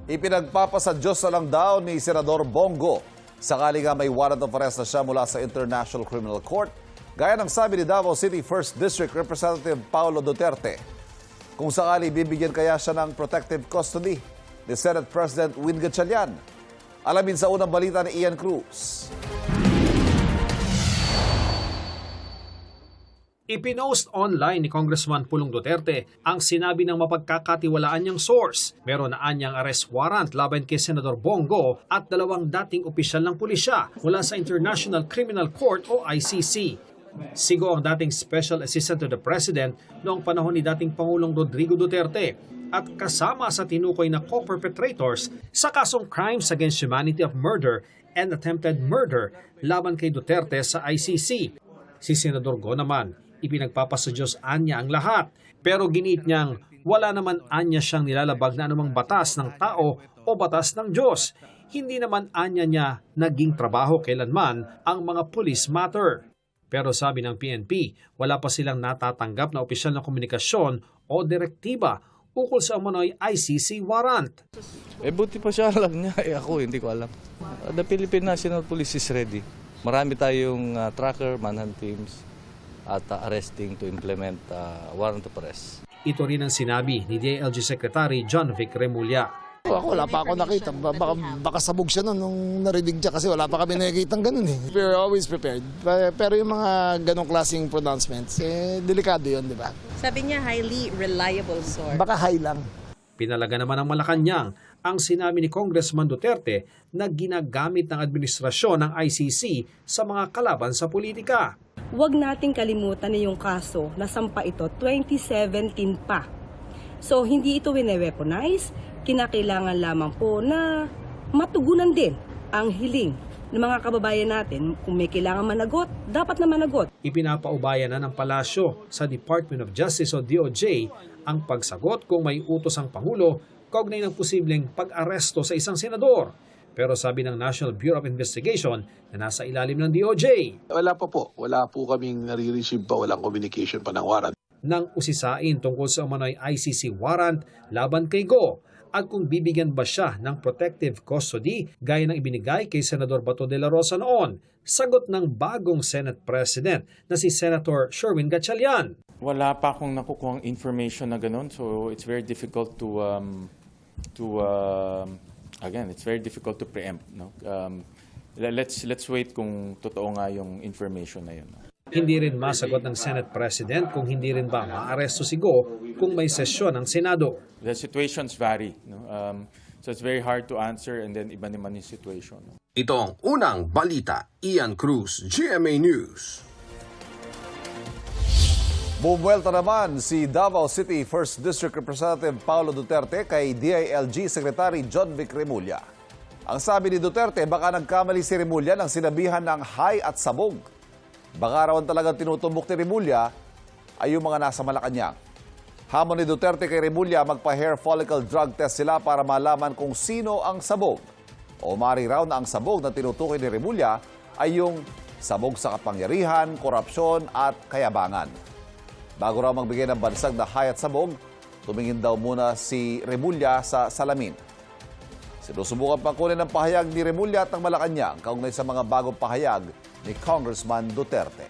Ipinagpapasadyos na lang daw ni Senador Bongo sakali nga may warrant of arrest na siya mula sa International Criminal Court, gaya ng sabi ni Davao City 1st District Representative Paulo Duterte. Kung sakali bibigyan kaya siya ng protective custody ni Senate President Win Gatchalian. Alamin sa unang balita ni Ian Cruz. Ipinost online ni Congressman Pulong Duterte ang sinabi ng mapagkakatiwalaan niyang source. Meron na anyang arrest warrant laban kay Senador Bongo at dalawang dating opisyal ng pulisya mula sa International Criminal Court o ICC. Sigo ang dating Special Assistant to the President noong panahon ni dating Pangulong Rodrigo Duterte at kasama sa tinukoy na co-perpetrators sa kasong Crimes Against Humanity of Murder and Attempted Murder laban kay Duterte sa ICC. Si Senador Go naman, ipinagpapasadyos anya ang lahat, pero giniit niyang wala naman anya siyang nilalabag na anumang batas ng tao o batas ng Diyos. Hindi naman anya niya naging trabaho kailanman ang mga police matter. Pero sabi ng PNP, wala pa silang natatanggap na opisyal na komunikasyon o direktiba ukol sa umano'y ICC warrant. Buti pa siya alam niya, ako hindi ko alam. The Philippine National Police is ready. Marami tayong tracker, manhunt teams, at arresting to implement warrant of arrest. Ito rin ang sinabi ni DILG Secretary John Vic Remulla. Ako, wala pa ako nakita. Baka sabog siya nung narinig siya kasi wala pa kami nakikita ng ganun eh. We're always prepared. Pero yung mga ganong klaseng pronouncements, delikado yun, di ba? Sabi niya, highly reliable source. Baka high lang. Pinalaga naman ng Malacanang ang sinabi ni Congressman Duterte na ginagamit ng administrasyon ng ICC sa mga kalaban sa politika. Huwag nating kalimutan na yung kaso na sampa ito 2017 pa. So hindi ito wine-weaponize, kinakailangan lamang po na matugunan din ang hiling ng mga kababayan natin. Kung may kailangan managot, dapat na managot. Ipinapaubaya na ng palasyo sa Department of Justice o DOJ ang pagsagot kung may utos ang Pangulo kaugnay ng posibleng pag-aresto sa isang senador. Pero sabi ng National Bureau of Investigation na nasa ilalim ng DOJ. Wala pa po. Wala po kaming nare-receive pa. Walang communication pa ng warrant. Nang usisain tungkol sa umano'y ICC warrant laban kay Go at kung bibigyan ba siya ng protective custody gaya ng ibinigay kay Senador Bato de la Rosa noon. Sagot ng bagong Senate President na si Senator Sherwin Gatchalian. Wala pa akong nakukuhang information na ganun, so it's very difficult again, it's very difficult to preempt. No? Let's wait kung totoo nga yung information na yun. Hindi rin masagot ng Senate President kung hindi rin ba maaresto si Go kung may sesyon ng Senado. The situations vary. No? So it's very hard to answer and then iba naman yung situation. No? Ito ang unang balita. Ian Cruz, GMA News. Bumuwelta naman si Davao City 1st District Representative Paulo Duterte kay DILG Secretary John Vic Remulla. Ang sabi ni Duterte, baka nagkamali si Remulla ng sinabihan ng hay at sabog. Baka rawan talagang tinutumbok ni Remulla ay yung mga nasa Malacanang. Hamon ni Duterte kay Remulla, magpa-hair follicle drug test sila para malaman kung sino ang sabog. O mari raw na ang sabog na tinutukoy ni Remulla ay yung sabog sa kapangyarihan, korupsyon at kayabangan. Bago raw magbigay ng bansag na hay at sabog, tumingin daw muna si Remulla sa salamin. Sinusubukan pang kunin ng pahayag ni Remulla at ng Malacanang kaugnay sa mga bagong pahayag ni Congressman Duterte.